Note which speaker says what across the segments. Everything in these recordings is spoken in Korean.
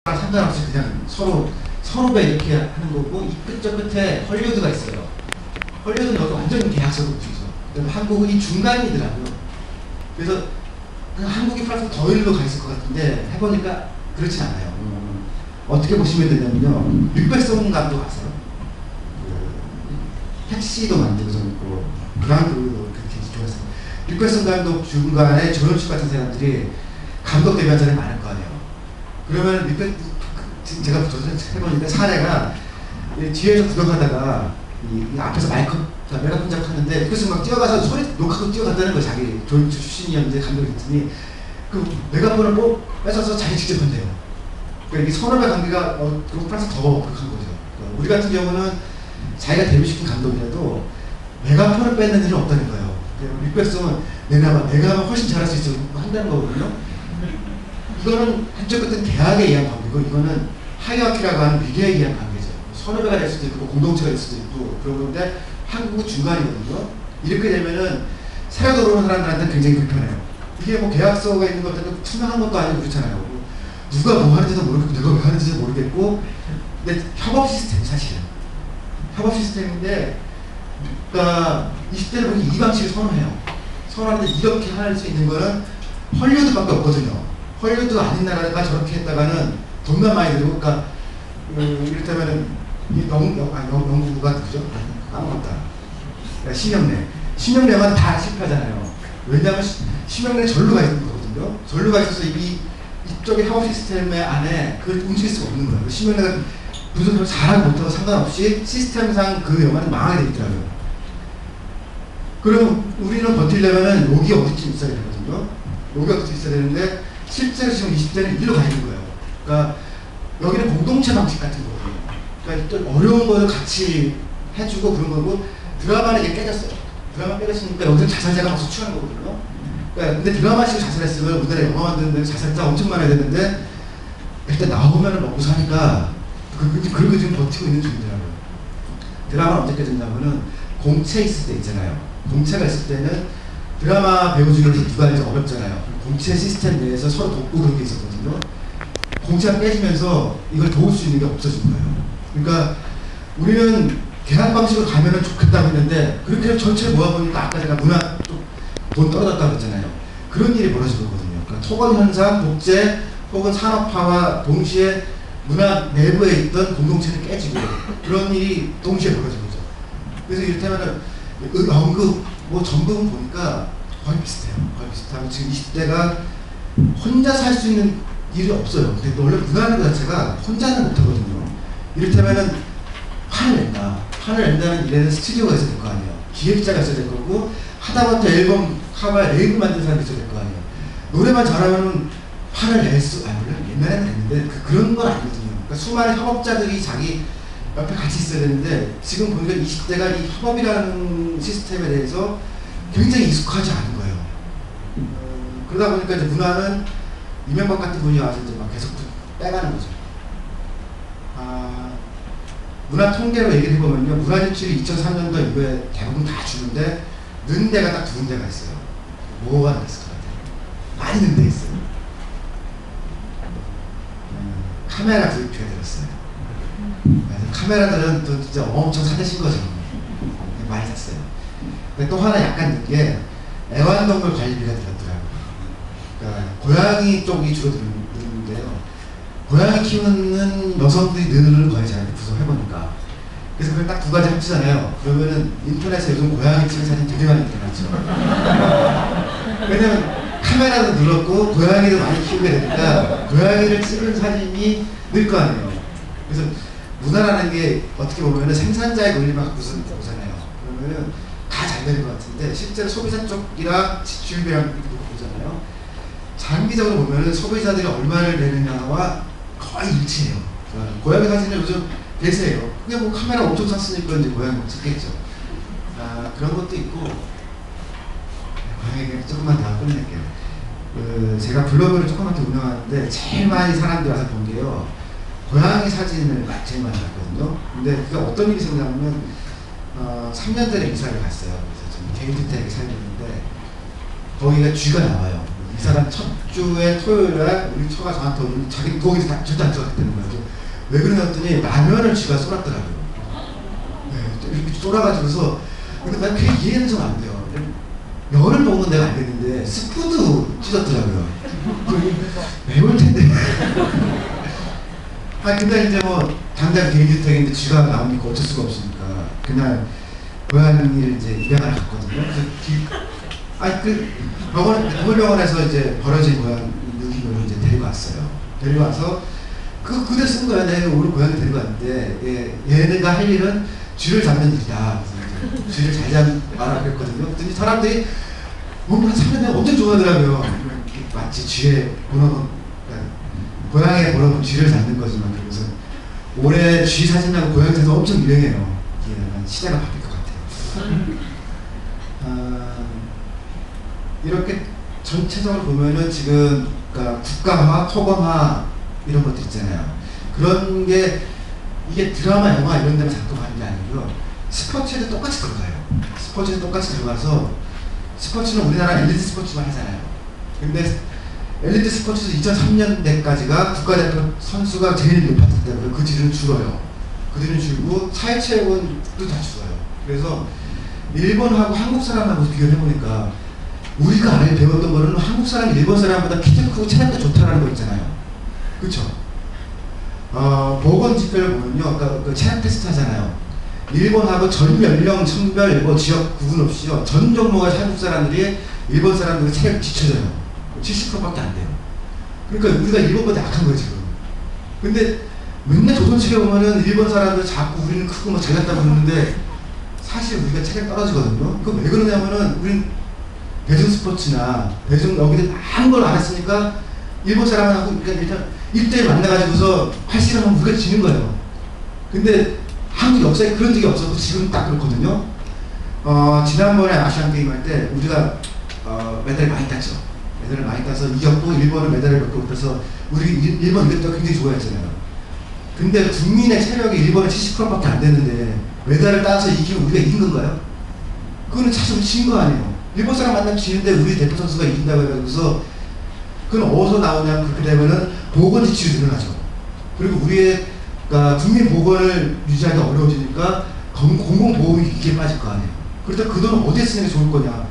Speaker 1: 상관없이 그냥 서로가 이렇게 하는 거고, 이 끝저 끝에 헐리우드가 있어요. 헐리우드는 여기 완전 계약서로 붙이죠. 그다음에 한국은 이 중간이더라고요. 그래서 한국이 프랑스 더 일로 가 있을 것 같은데 해보니까 그렇진 않아요. 어떻게 보시면 되냐면요, 릭베송 감독 아세요? 택시도 만들고 있고 그랑도 그렇게 좋아했어요. 릭베송 감독 중간에 조연출 같은 사람들이 감독 데뷔한 사람이 많을 거 아니에요. 그러면 제가 해보니까 사례가 뒤에서 구경하다가 이 앞에서 마이크 메가폰 잡고 하는데 그래서 막 뛰어가서 소리 녹화하고 뛰어갔다는 거예요. 자기 조연출 출신이었는데 감독이 했더니 그 메가폰을 꼭 뺏어서 자기 직접 한대요. 그러니까 이게 선후배 관계가 프랑스 더 극한 거죠. 우리 같은 경우는 자기가 데뷔시킨 감독이라도 메가폰을 뺏는 일은 없다는 거예요. 릭백성은 내가 훨씬 잘할 수 있어 한다는 거거든요. 이거는 한쪽 끝은 계약에 의한 관계고, 이거는 하이어키라고 하는 위계에 의한 관계죠. 선후배가 될 수도 있고 공동체가 될 수도 있고 그런 건데 한국은 중간이거든요. 이렇게 되면은 새로 들어오는 사람들한테는 굉장히 불편해요. 이게 뭐 계약서가 있는 것들은 투명한 것도 아니고 그렇잖아요. 누가 뭐 하는지도 모르겠고 내가 왜 하는지도 모르겠고, 근데 협업 시스템 사실은 협업 시스템인데, 그러니까 20대를 보니 이 방식을 선호하는데 이렇게 할 수 있는 거는 헐리우드밖에 없거든요. 헐리우드가 아닌 나라가 저렇게 했다가는 돈만 많이 들고, 그러니까 이를테면은 영국가 그죠? 까먹었다. 그러니까 심영래만 다 실패하잖아요. 왜냐하면 심영래는 절로 가 있는 거거든요. 절로 가 있어서 이쪽의 협업 시스템 안에 그걸 움직일 수가 없는 거예요. 심영래가 무슨 잘하고 못하고 상관없이 시스템상 그 영화는 망하게 돼 있더라고요. 그럼 우리는 버틸려면은 여기 어디쯤 있어야 되거든요. 여기 어디쯤 있어야 되는데 실제로 지금 20대는 일로 가 있는 거예요. 그러니까 여기는 공동체 방식 같은 거거든요. 그러니까 또 어려운 거를 같이 해주고 그런 거고, 드라마는 이게 깨졌어요. 드라마 깨졌으니까 여기서 자살자가 막 수출하는 거거든요. 그러니까 근데 드라마식으로 자살했으면 우리나라 영화 만드는데 자살자 엄청 많아야 되는데 일단 나오면은 먹고 사니까 그리고 지금 버티고 있는 중이더라고요. 드라마는 언제 깨졌냐면은 공채 있을 때 있잖아요. 공채가 있을 때는 드라마 배우 중에서 누가 이제 어렵잖아요. 공채 시스템 내에서 서로 돕고 그런 게 있었거든요. 공채가 깨지면서 이걸 도울 수 있는 게 없어진 거예요. 그러니까 우리는 계약 방식으로 가면은 좋겠다고 했는데 그렇게 전체를 모아보니까 아까 제가 문화 쪽 돈 떨어졌다고 했잖아요. 그런 일이 벌어지거든요. 그러니까 토건 현상, 독재 혹은 산업화와 동시에 문화 내부에 있던 공동체는 깨지고 그런 일이 동시에 벌어진 거죠. 그래서 이를테면은 연극 뭐 전극은 보니까 거의 비슷해요. 거의 비슷하고 지금 20대가 혼자 살 수 있는 일이 없어요. 근데 원래 문화라는 것 자체가 혼자는 못하거든요. 이를테면은 판을 낸다는 일에는 스튜디오가 있어야 될 거 아니에요. 기획자가 있어야 될 거고, 하다못해 앨범 카바 레이블 만든 사람이 있어야 될 거 아니에요. 노래만 잘하면은 판을 물론 옛날에는 됐는데 그런 건 아니거든요. 그러니까 수많은 협업자들이 자기 옆에 같이 있어야 되는데 지금 보니까 20대가 이 협업이라는 시스템에 대해서 굉장히 익숙하지 않은 거예요. 그러다 보니까 이제 문화는 이명박 같은 분이 와서 이제 막 계속 빼가는 거죠. 문화 통계로 얘기를 해보면요, 문화 지출이 2003년도 이후에 대부분 다 주는데 는 데가 딱 두 군데가 있어요. 뭐가 있을 것 같아요? 많이 는 데 있어요. 카메라 구입해야 되었어요. 카메라들은 또 진짜 엄청 사대신 거죠. 많이 샀어요. 근데 또 하나 약간 는 게 애완동물 관리비가 들었더라고요. 그러니까 고양이 쪽이 주로 드는데요. 고양이 키우는 여성들이 느는 거예요. 제가 구성해보니까. 그래서 그걸 딱 두 가지 합치잖아요. 그러면은 인터넷에 요즘 고양이 찍은 사진 되게 많이 나타나죠. 왜냐면 카메라도 늘었고 고양이도 많이 키우게 되니까 고양이를 찍은 사진이 늘 거 아니에요. 그래서 문화라는 게 어떻게 보면은 생산자의 논리만 갖고서 보잖아요. 그러면은 다 잘 되는 것 같은데 실제로 소비자 쪽이랑 지출비랑 이렇게 보잖아요. 장기적으로 보면은 소비자들이 얼마를 내느냐와 거의 일치해요. 고양이 사진은 요즘 대세예요. 그게 뭐 카메라 엄청 샀으니까 이제 고양이 못 찍겠죠. 그런 것도 있고, 고양이 조금만 더 끝낼게요. 제가 블로그를 조그맣게 운영하는데 제일 많이 사람들이 와서 본 게요, 고양이 사진을 제일 많이 봤거든요. 근데 그게 어떤 일이 생겼냐면 3년 전에 이사를 갔어요. 그래서 좀 개인주택에 살고 있는데 거기가 쥐가 나와요. 이 사람 첫 주에 토요일날 우리 처가 저한테 오늘 자기 거기서 절대 안 들어갔다는 거예요. 왜 그러냐 했더니 라면을 쥐가 쏠았더라고요. 네, 이렇게 쏠아가지고서 근데 난 그게 이해는 좀 안 돼요. 면을 먹는 내가 알겠는데 스프도 찢었더라고요. 매울 텐데. 아 근데 이제 뭐 당장 개인주택인데 쥐가 나오니까 어쩔 수가 없으니까 그날 고양이를 이제 입양을 갔거든요. 그래서 동물병원에서 이제 버려진 고양이 유기견을 이제 데리고 왔어요. 데리고 와서 그대 쓴 거야. 내가 오늘 고양이 데리고 왔는데 얘네가 할 일은 쥐를 잡는 일이다. 쥐를 잘 잡아라 그랬거든요. 그랬더니 사람들이 뭔가 사람들이 엄청 좋아하더라고요. 마치 쥐의 본업은 고양이의 본업은 쥐를 잡는 거지만 그래서 올해 쥐 사진하고 고양이 사진 엄청 유행해요. 이게 시대가 바뀔 것 같아요. 이렇게 전체적으로 보면은 지금 그러니까 국가화, 토건화 이런 것들 있잖아요. 그런 게 이게 드라마, 영화 이런 데만 자꾸 가는 게 아니고요. 스포츠에도 똑같이 들어가요. 스포츠에도 똑같이 들어가서 스포츠는 우리나라 엘리트 스포츠만 하잖아요. 근데 엘리트 스포츠에서 2003년대까지가 국가대표 선수가 제일 높았을 때고요. 그 뒤로는 줄어요. 그 뒤로는 줄고 사회체육은도 다 줄어요. 그래서 일본하고 한국 사람하고 비교를 해보니까 우리가 아예 배웠던 거는 한국 사람이 일본 사람보다 키도 크고 체력도 좋다라는 거 있잖아요. 그쵸? 보건 지표를 보면요. 아까 그 체력 테스트 하잖아요. 일본하고 전 연령, 성별, 뭐 지역 구분 없이요. 전 종목의 한국 사람들이 일본 사람들이 체력이 뒤쳐져요. 70%밖에 안 돼요. 그러니까 우리가 일본보다 약한 거예요, 지금. 근데 맨날 조선시대 보면은 일본 사람들 자꾸 우리는 크고 뭐 잘났다고 그러는데 사실 우리가 체력 떨어지거든요. 그 왜 그러냐면은 우린 대중 스포츠나 대중 여기들 아무 걸 안 했으니까 일본 사람하고 그러니까 일단 1대1 만나가지고서 할 시간은 우리가 지는 거예요. 근데 한국 역사에 그런 적이 없어서 지금 딱 그렇거든요. 지난번에 아시안 게임 할 때 우리가 메달을 많이 땄죠. 메달을 많이 따서 이겼고 일본은 메달을 몇 개 못해서 우리 일본 이겼을 때 굉장히 좋아했잖아요. 근데 국민의 체력이 일본은 70%밖에 안 되는데 메달을 따서 이기면 우리가 이긴 건가요? 그거는 사실 진 거 아니에요. 일본 사람 만나면 지는데 우리 대표 선수가 이긴다고 해가지고서 그건 어디서 나오냐면 그렇게 되면은 보건 지출이 늘어나죠. 그리고 우리의 그러니까 국민 보건을 유지하기 어려워지니까 공공보험이 이게 빠질 거 아니에요. 그렇다면 그 돈을 어디에 쓰는 게 좋을 거냐.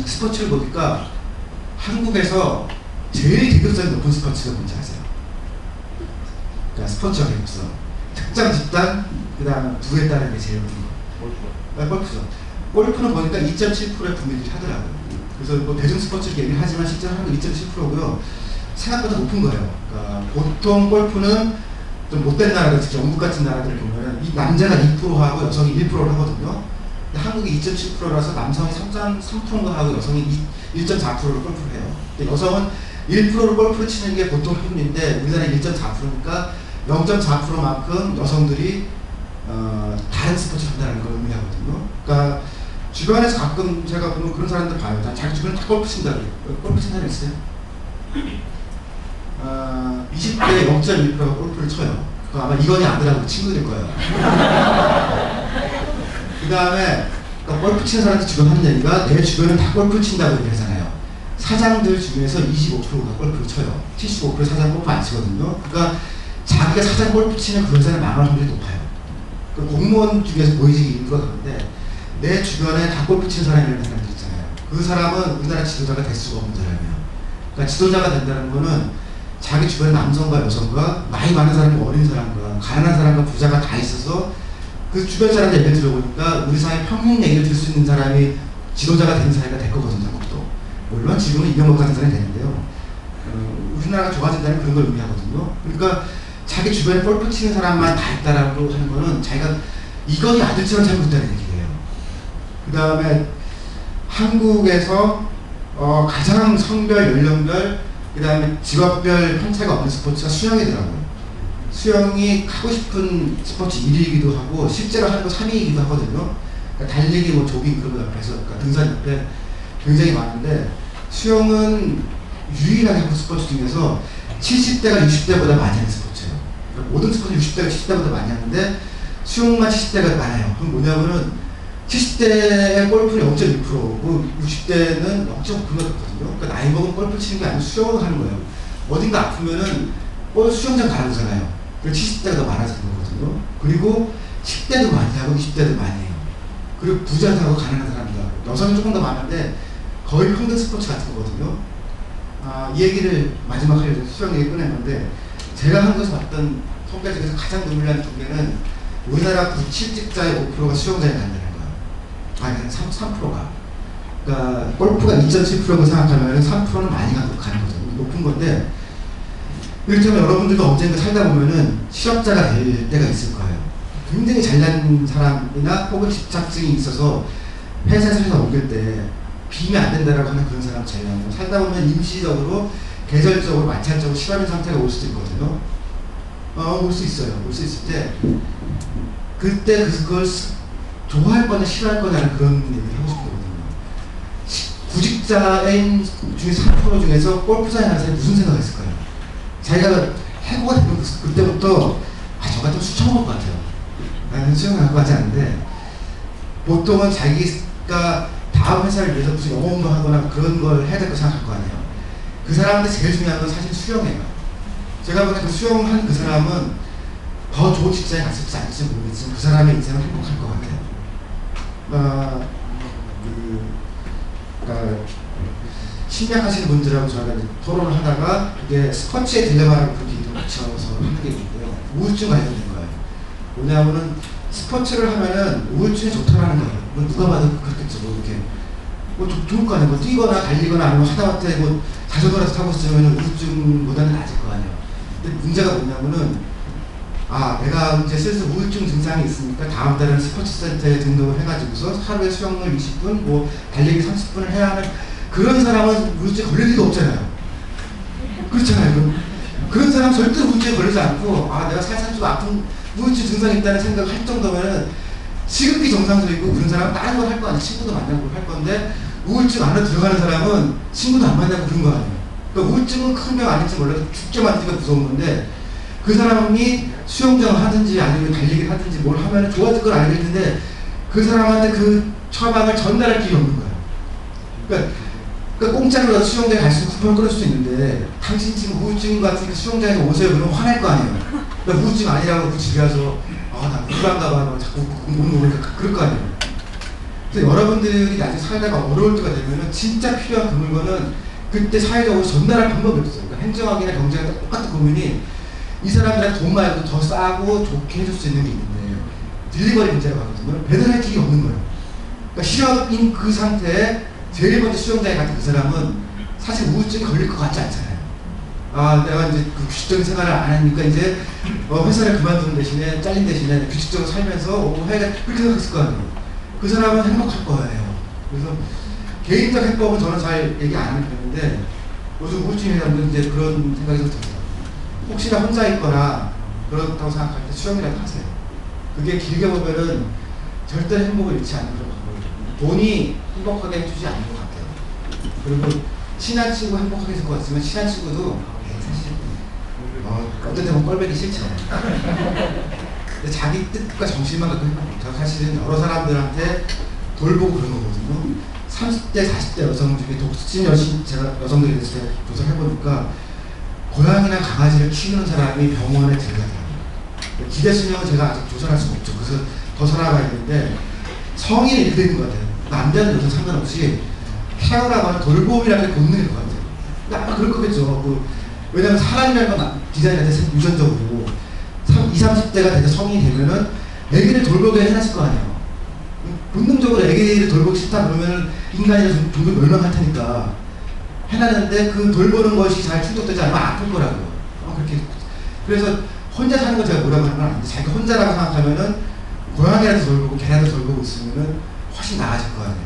Speaker 1: 스포츠를 보니까 한국에서 제일 계급성이 높은 스포츠가 뭔지 아세요? 그러니까 스포츠와 계급성. 특정 집단, 그 다음 부에 따른 게 제일 높은 거. 골프죠. 골프는 보니까 2.7%의 분들이 하더라고요. 그래서 뭐 대중 스포츠 얘기를 하지만 실제로 한국 2.7%고요. 생각보다 높은 거예요. 그러니까 보통 골프는 좀 못된 나라들, 특히 영국 같은 나라들을 보면 이 남자가 2%하고 여성이 1%를 하거든요. 근데 한국이 2.7%라서 남성이 3%인가 하고 여성이 1.4%를 골프를 해요. 근데 여성은 1%를 골프를 치는 게 보통 평균인데 우리나라는 1.4%니까 0.4%만큼 여성들이 다른 스포츠를 한다는 걸 의미하거든요. 그러니까 주변에서 가끔 제가 보면 그런 사람들 봐요. 자기 주변에 다 골프 친다고 해요. 골프 친 사람 있어요? 20대에 0.1%가 골프를 쳐요. 그거 아마 이건희 아들하고 친구들 거예요. 그 다음에 그러니까 골프 치는 사람들 주변 하는 얘기가 내 주변은 다 골프 친다고 얘기하잖아요. 사장들 중에서 25%가 골프를 쳐요. 75% 사장 골프 안 치거든요. 그러니까 자기가 사장 골프 치는 그런 사람이 망할 확률이 높아요. 그 공무원 중에서 보이지기 일부가 그런데 내 주변에 다 골프 치는 사람이라는 사람들 있잖아요. 그 사람은 우리나라 지도자가 될 수가 없는 사람이에요. 그러니까 지도자가 된다는 거는 자기 주변에 남성과 여성과 나이 많은 사람과 어린 사람과 가난한 사람과 부자가 다 있어서 그 주변 사람들 얘기를 들어보니까 우리 사회 평균 얘기를 들을 수 있는 사람이 지도자가 되는 사회가 될 거거든요. 한국도. 물론 지금은 이명박 같은 사람이 되는데요. 우리나라가 좋아진다는 그런 걸 의미하거든요. 그러니까 자기 주변에 골프 치는 사람만 다 있다라고 하는 거는 자기가 이건희 아들처럼 살고 있다는 얘기예요. 그 다음에 한국에서 가장 성별, 연령별, 그 다음에 직업별 편차가 없는 스포츠가 수영이더라고요. 수영이 하고 싶은 스포츠 1위이기도 하고 실제로 하는 거 3위이기도 하거든요. 그러니까 달리기, 뭐 조깅 그런 거 옆에서, 그러니까 등산 옆에 굉장히 많은데 수영은 유일하게 한국 스포츠 중에서 70대가 60대보다 많이 하는 스포츠예요. 그러니까 모든 스포츠 60대가 70대보다 많이 하는데 수영만 70대가 많아요. 그럼 뭐냐면은 70대의 골프는 0.1%고 60대는 0.9%가 됐거든요. 그러니까 나이 먹은 골프 치는 게 아니고 수영을 하는 거예요. 어딘가 아프면은 수영장 가는 거잖아요. 그래서 70대가 더 많아지는 거거든요. 그리고 10대도 많이 하고 20대도 많이 해요. 그리고 부자하고 가난한 사람들, 여성이 조금 더 많은데 거의 평등 스포츠 같은 거거든요. 이 얘기를 마지막 하려고 수영 얘기 꺼냈는데, 제가 한국에서 봤던 통계 중에서 가장 눈물 나는 통계는 우리나라 취직자의 5%가 수영장에 간다는 거예요. 아니, 3%가. 그러니까 골프가 2.7%고 생각하면 3%는 많이 가는 거죠. 높은 건데, 이를테면 여러분들도 언젠가 살다 보면은 실업자가 될 때가 있을 거예요. 굉장히 잘난 사람이나 혹은 집착증이 있어서 회사에서 옮길 때 비면 안 된다라고 하는 그런 사람 제외 하고, 살다 보면 임시적으로 계절적으로 마찰적으로 실업인 상태가 올 수도 있거든요. 올 수 있어요. 올 수 있을 때 그때 그걸 좋아할 거냐 싫어할 거냐는 그런 얘기를 하고 싶거든요. 구직자인 중에 3% 중에서 골프장에 가는 사람이 무슨 생각을 했을 거예요? 자기가 해고가 되면 그때부터 저 같으면 술 처먹을 것 같아요. 나는 수영을 할 것 같지 않은데, 보통은 자기가 다음 회사를 위해서 무슨 영어 공부하거나 그런 걸 해야 될 거 생각할 거 아니에요. 그 사람한테 제일 중요한 건 사실 수영이에요. 제가 보기엔 그 수영한 그 사람은 더 좋은 직장에 갔을지 아닐지 모르겠지만 그 사람의 인생은 행복할 것 같아요. 심리학하시는 분들하고 저희가 토론을 하다가 그게 스포츠의 딜레마라고 그렇게 이름 붙여서 하는 게 있는데요. 우울증 관련된 거예요. 뭐냐면은 스포츠를 하면은 우울증이 좋다라는 거예요. 뭐 누가 봐도 그렇겠죠. 뭐 이렇게 뭐 좋을 거 아니에요. 뭐 뛰거나 달리거나 아니면 하다못해 뭐 자전거라도 타고 있으면 우울증보다는 낮을 거 아니에요. 근데 문제가 뭐냐면은 내가 이제 슬슬 우울증 증상이 있으니까 다음 달에는 스포츠 센터에 등록을 해가지고서 하루에 수영을 20분, 뭐 달리기 30분을 해야 하는 그런 사람은 우울증 걸릴 리가 없잖아요. 그렇잖아요. 그런 사람 절대 우울증에 걸리지 않고 내가 살살 좀 아픈 우울증 증상이 있다는 생각을 할 정도면은 시급히 정상적이고, 그런 사람은 다른 걸 할 거 아니에요. 친구도 만나고 할 건데 우울증 안에 들어가는 사람은 친구도 안 만나고 그런 거 아니에요. 그러니까 우울증은 큰 병 아닐지 몰라도 죽게 만드니까 무서운 건데, 그 사람이 수영장을 하든지 아니면 달리기를 하든지 뭘 하면 좋아질 걸 알겠는데 그 사람한테 그 처방을 전달할 길이 없는 거예요. 그러니까 공짜로 수영장에 갈 수 있는 쿠폰을 끊을 수 있는데, 당신 지금 우울증 같으니까 수영장에 오세요 그러면 화낼 거 아니에요. 그러니까 우울증 아니라고 그 집에 와서 나 우울한가 봐 자꾸 모르니까 그럴 거 아니에요. 그래서 여러분들이 나중에 살다가 어려울 때가 되면은 진짜 필요한 그 물건은 그때 사회적으로 전달할 방법이 없어요. 그러니까 행정학이나 경제학이나 똑같은 고민이 이 사람들한테 돈 말고 더 싸고 좋게 해줄 수 있는 게 있는데, 딜리버리 문제라고 하거든요. 배달할 길이 없는 거예요. 그러니까 실업인 그 상태에 제일 먼저 수영장에 갔던 그 사람은 사실 우울증이 걸릴 것 같지 않잖아요. 내가 이제 그 규칙적인 생활을 안 하니까 이제 회사를 그만두는 대신에 잘린 대신에 규칙적으로 살면서 해야 그렇게 생각했을 거 아니에요. 그 사람은 행복할 거예요. 그래서 개인적 해법은 저는 잘 얘기 안 하는 편인데, 요즘 우울증이 사람들은 이제 그런 생각이 좀 듭니다. 혹시나 혼자 있거나 그렇다고 생각할 때 수영이라도 하세요. 그게 길게 보면은 절대 행복을 잃지 않는 그런 방법이에요. 돈이 행복하게 해주지 않는 것 같아요. 그리고 친한 친구 행복하게 해줄 것 같으면 친한 친구도 사실 어떤 때는 꼴보기 싫죠. 근데 자기 뜻과 정신만 갖고 행복해요. 사실은 여러 사람들한테 돌보고 그런 거거든요. 30대, 40대 여성 중에 독신 여성들에 대해서 조사를 해보니까 고양이나 강아지를 키우는 사람이 병원에 들어가요. 기대 수명은 제가 아직 조사할 수가 없죠. 그래서 더 살아가야 되는데 성인이 이렇게 되는 것 같아요. 남자는 여자 상관없이 케어라거나 돌봄이라는 게 본능일 것 같아요. 근데 아마 그럴 거겠죠. 왜냐면 사람이라는 건 디자인한테 유전적으로 20, 30대가 돼서 성인이 되면은 애기를 돌보게 해놨을 거 아니에요. 본능적으로 애기를 돌보기 싫다 그러면 인간이라 종종 멸망할 테니까 해놨는데, 그 돌보는 것이 잘 충족되지 않으면 아플 거라고요. 그렇게. 그래서 혼자 사는 거 제가 뭐라고 하는 건 아닌데, 자기가 혼자라고 생각하면은 고양이라도 돌보고 개라도 돌보고 있으면은 훨씬 나아질 거 아니에요.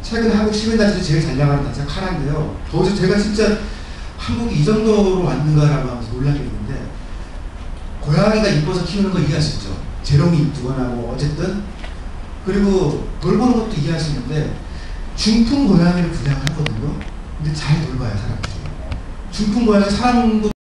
Speaker 1: 최근에 한국 시민단체도 제일 잘 나가는 단체가 카라인데요. 도저히 제가 진짜 한국이 이 정도로 왔는가라고 하면서 놀라겠는데, 고양이가 이뻐서 키우는 거 이해할 수 있죠. 재롱이 이쁘거나 뭐 어쨌든. 그리고 돌보는 것도 이해할 수 있는데, 중풍 고양이를 분양을 하거든요. 근데 잘 돌봐요, 사람들이. 중풍 고양이 사람도